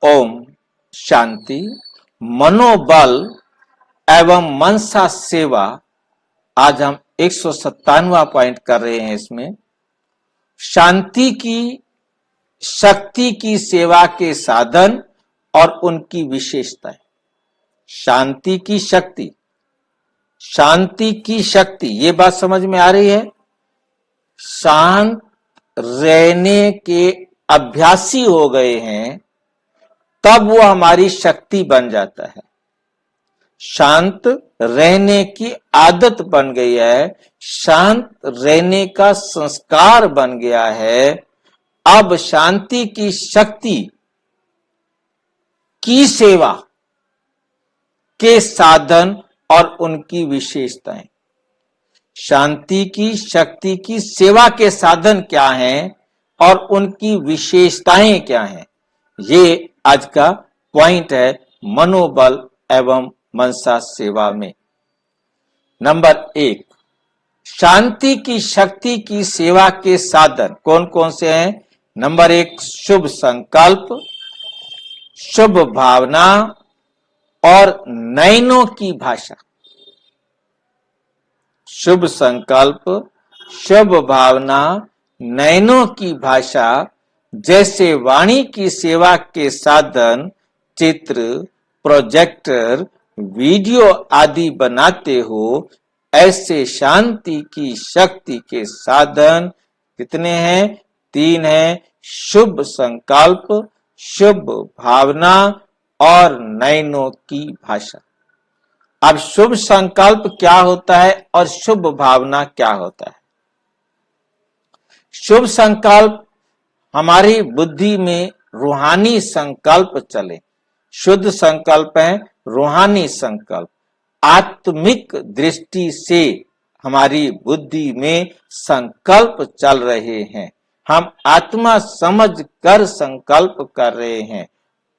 ओम शांति। मनोबल एवं मनसा सेवा, आज हम 197वां पॉइंट कर रहे हैं। इसमें शांति की शक्ति की सेवा के साधन और उनकी विशेषताएं। शांति की शक्ति, शांति की शक्ति, ये बात समझ में आ रही है। शांत रहने के अभ्यासी हो गए हैं तब वो हमारी शक्ति बन जाता है। शांत रहने की आदत बन गई है, शांत रहने का संस्कार बन गया है। अब शांति की शक्ति की सेवा के साधन और उनकी विशेषताएं। शांति की शक्ति की सेवा के साधन क्या हैं और उनकी विशेषताएं क्या हैं, ये आज का पॉइंट है मनोबल एवं मनसा सेवा में। नंबर 1, शांति की शक्ति की सेवा के साधन कौन कौन से हैं? नंबर 1, शुभ संकल्प, शुभ भावना और नयनों की भाषा। शुभ संकल्प, शुभ भावना, नयनों की भाषा। जैसे वाणी की सेवा के साधन चित्र, प्रोजेक्टर, वीडियो आदि बनाते हो, ऐसे शांति की शक्ति के साधन कितने हैं? 3 हैं। शुभ संकल्प, शुभ भावना और नयनों की भाषा। अब शुभ संकल्प क्या होता है और शुभ भावना क्या होता है? शुभ संकल्प हमारी बुद्धि में रूहानी संकल्प चले। शुद्ध संकल्प है रूहानी संकल्प। आत्मिक दृष्टि से हमारी बुद्धि में संकल्प चल रहे हैं। हम आत्मा समझ कर संकल्प कर रहे हैं,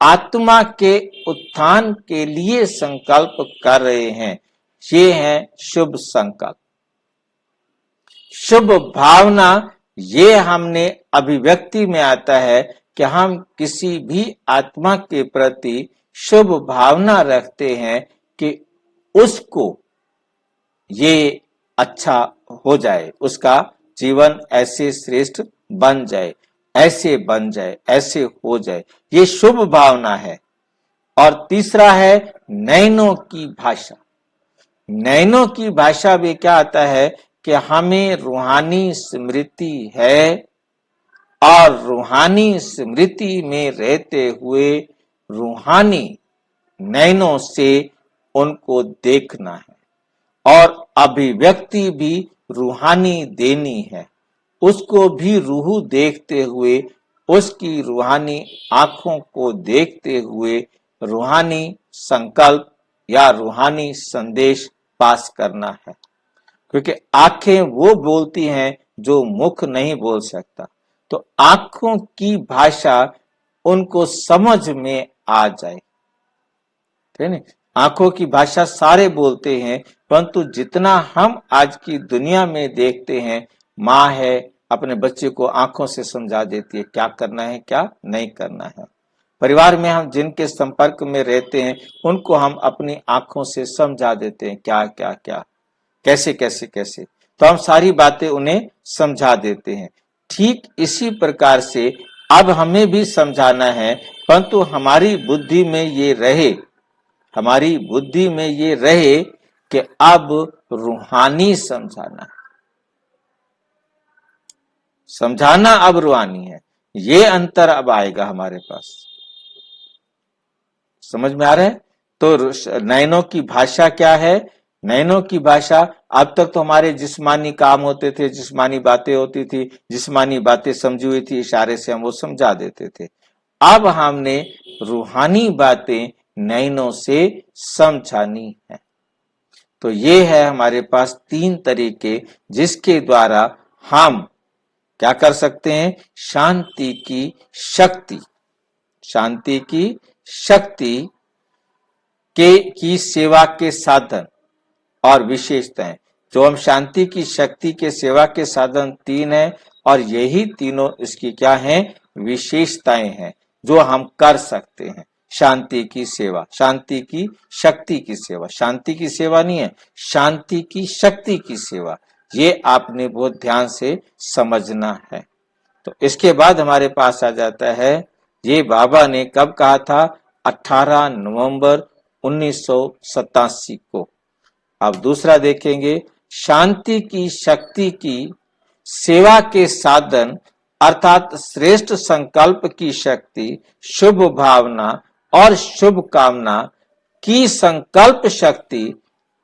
आत्मा के उत्थान के लिए संकल्प कर रहे हैं। ये है शुभ संकल्प। शुभ भावना, ये हमने अभिव्यक्ति में आता है कि हम किसी भी आत्मा के प्रति शुभ भावना रखते हैं कि उसको ये अच्छा हो जाए, उसका जीवन ऐसे श्रेष्ठ बन जाए, ऐसे बन जाए, ऐसे हो जाए। ये शुभ भावना है। और तीसरा है नयनों की भाषा। नयनों की भाषा भी क्या आता है कि हमें रूहानी स्मृति है और रूहानी स्मृति में रहते हुए रूहानी नयनों से उनको देखना है और अभिव्यक्ति भी रूहानी देनी है। उसको भी रूह देखते हुए, उसकी रूहानी आंखों को देखते हुए रूहानी संकल्प या रूहानी संदेश पास करना है। क्योंकि आंखें वो बोलती हैं जो मुख नहीं बोल सकता। तो आंखों की भाषा उनको समझ में आ जाए, ठीक है। आंखों की भाषा सारे बोलते हैं, परंतु जितना हम आज की दुनिया में देखते हैं, माँ है अपने बच्चे को आंखों से समझा देती है क्या करना है क्या नहीं करना है। परिवार में हम जिनके संपर्क में रहते हैं उनको हम अपनी आंखों से समझा देते हैं क्या क्या क्या, कैसे कैसे कैसे, तो हम सारी बातें उन्हें समझा देते हैं। ठीक इसी प्रकार से अब हमें भी समझाना है, परंतु हमारी बुद्धि में ये रहे, हमारी बुद्धि में ये रहे कि अब रूहानी समझाना है। समझाना अब रूहानी है। ये अंतर अब आएगा हमारे पास। समझ में आ रहा है? तो नयनों की भाषा क्या है? नयनों की भाषा, अब तक तो हमारे जिस्मानी काम होते थे, जिस्मानी बातें होती थी, जिस्मानी बातें समझी हुई थी, इशारे से हम वो समझा देते थे। अब हमने रूहानी बातें नयनों से समझानी है। तो ये है हमारे पास 3 तरीके जिसके द्वारा हम क्या कर सकते हैं? शांति की शक्ति, शांति की शक्ति की सेवा के साधन और विशेषताएं। जो हम शांति की शक्ति के सेवा के साधन 3 हैं और यही तीनों इसकी क्या हैं? विशेषताएं हैं। जो हम कर सकते हैं। शांति की सेवा, शांति की शक्ति की सेवा, शांति की सेवा नहीं है, शांति की शक्ति की सेवा, ये आपने बहुत ध्यान से समझना है। तो इसके बाद हमारे पास आ जाता है, ये बाबा ने कब कहा था? 18 नवंबर 1987 को। अब दूसरा देखेंगे, शांति की शक्ति की सेवा के साधन अर्थात श्रेष्ठ संकल्प की शक्ति, शुभ भावना और शुभ कामना की संकल्प शक्ति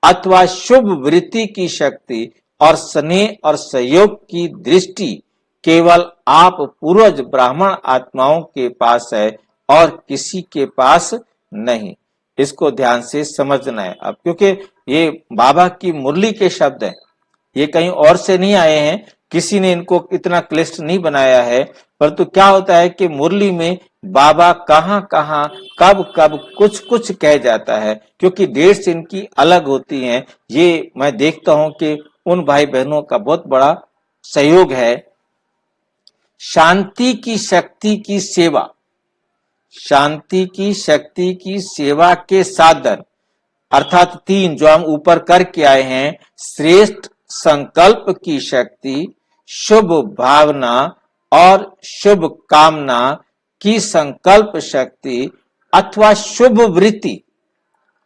अथवा शुभ वृत्ति की शक्ति और स्नेह और सहयोग की दृष्टि केवल आप पूर्वज ब्राह्मण आत्माओं के पास है और किसी के पास नहीं। इसको ध्यान से समझना है। अब क्योंकि ये बाबा की मुरली के शब्द हैं, ये कहीं और से नहीं आए हैं, किसी ने इनको इतना क्लिष्ट नहीं बनाया है, परंतु क्या होता है कि मुरली में बाबा कहां कहां कब कब कुछ कुछ कह जाता है, क्योंकि डेट्स इनकी अलग होती हैं। ये मैं देखता हूं कि उन भाई बहनों का बहुत बड़ा सहयोग है। शांति की शक्ति की सेवा, शांति की शक्ति की सेवा के साधन अर्थात 3 जो हम ऊपर करके आए हैं, श्रेष्ठ संकल्प की शक्ति, शुभ भावना और शुभ कामना की संकल्प शक्ति अथवा शुभ वृत्ति,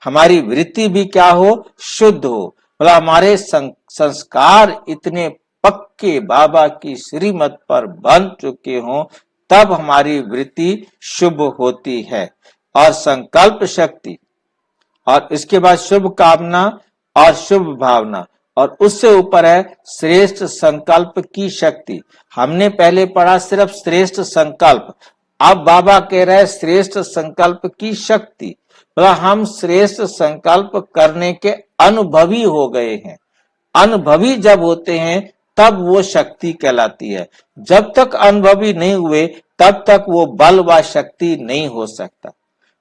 हमारी वृत्ति भी क्या हो? शुद्ध हो। मतलब हमारे संस्कार इतने पक्के बाबा की श्रीमत पर बन चुके हों, तब हमारी वृत्ति शुभ होती है। और संकल्प शक्ति, और इसके बाद शुभ कामना और शुभ भावना, और उससे ऊपर है श्रेष्ठ संकल्प की शक्ति। हमने पहले पढ़ा सिर्फ श्रेष्ठ संकल्प, अब बाबा कह रहे हैं श्रेष्ठ संकल्प की शक्ति। मतलब हम श्रेष्ठ संकल्प करने के अनुभवी हो गए हैं। अनुभवी जब होते हैं तब वो शक्ति कहलाती है। जब तक अनुभवी नहीं हुए तब तक वो बल व शक्ति नहीं हो सकता।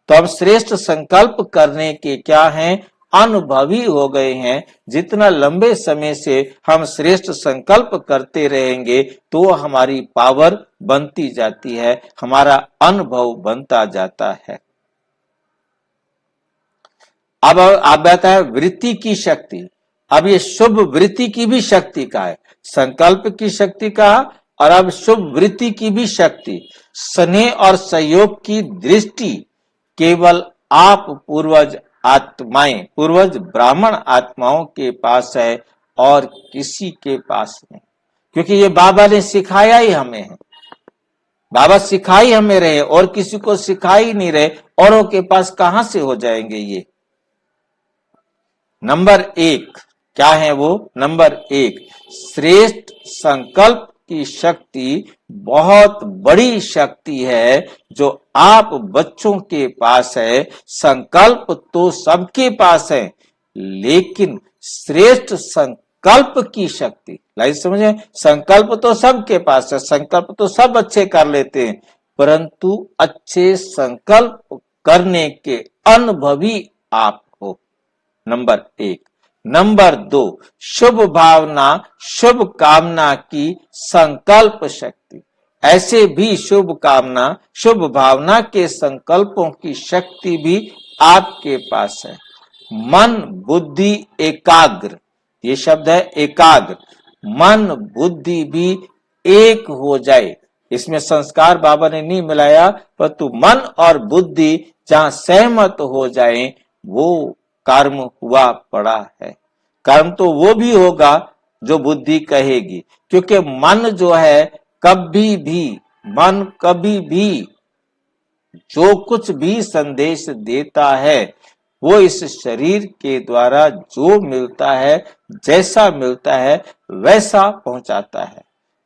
तो हम श्रेष्ठ संकल्प करने के क्या हैं? अनुभवी हो गए हैं। जितना लंबे समय से हम श्रेष्ठ संकल्प करते रहेंगे तो हमारी पावर बनती जाती है, हमारा अनुभव बनता जाता है। अब आप आता है वृत्ति की शक्ति। अब ये शुभ वृत्ति की भी शक्ति का है, संकल्प की शक्ति का, और अब शुभ वृत्ति की भी शक्ति। स्नेह और सहयोग की दृष्टि केवल आप पूर्वज आत्माएं, पूर्वज ब्राह्मण आत्माओं के पास है और किसी के पास नहीं। क्योंकि ये बाबा ने सिखाया ही हमें है, बाबा सिखाई हमें रहे और किसी को सिखाई नहीं रहे, औरों के पास कहां से हो जाएंगे ये। नंबर 1 क्या है वो? नंबर 1 श्रेष्ठ संकल्प की शक्ति बहुत बड़ी शक्ति है जो आप बच्चों के पास है। संकल्प तो सबके पास है, लेकिन श्रेष्ठ संकल्प की शक्ति, लाइट समझे, संकल्प तो सबके पास है, संकल्प तो सब अच्छे कर लेते हैं, परंतु अच्छे संकल्प करने के अनुभवी आप हो। नंबर 1। नंबर 2 शुभ भावना शुभ कामना की संकल्प शक्ति। ऐसे भी शुभ कामना शुभ भावना के संकल्पों की शक्ति भी आपके पास है। मन बुद्धि एकाग्र, ये शब्द है एकाग्र, मन बुद्धि भी एक हो जाए। इसमें संस्कार बाबा ने नहीं मिलाया, परंतु मन और बुद्धि जहां सहमत हो जाए वो कर्म हुआ पड़ा है। कर्म तो वो भी होगा जो बुद्धि कहेगी, क्योंकि मन जो है कभी भी, मन कभी भी जो कुछ भी संदेश देता है वो इस शरीर के द्वारा जो मिलता है, जैसा मिलता है वैसा पहुंचाता है,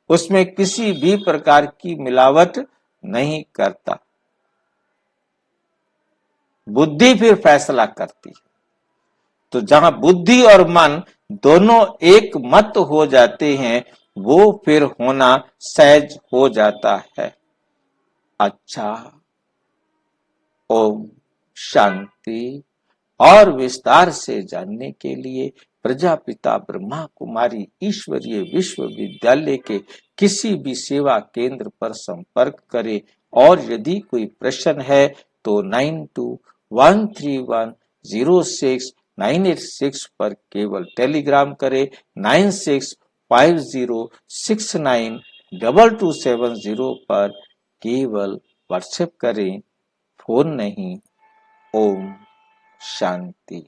उसमें किसी भी प्रकार की मिलावट नहीं करता। बुद्धि फिर फैसला करती है। तो जहां बुद्धि और मन दोनों एक मत हो जाते हैं वो फिर होना सहज हो जाता है। अच्छा, ओम शांति। और विस्तार से जानने के लिए प्रजापिता ब्रह्मा कुमारी ईश्वरीय विश्वविद्यालय के किसी भी सेवा केंद्र पर संपर्क करें। और यदि कोई प्रश्न है तो 9213106986 पर केवल टेलीग्राम करें। 9650692270 पर केवल व्हाट्सएप करें, फोन नहीं। ओम शांति।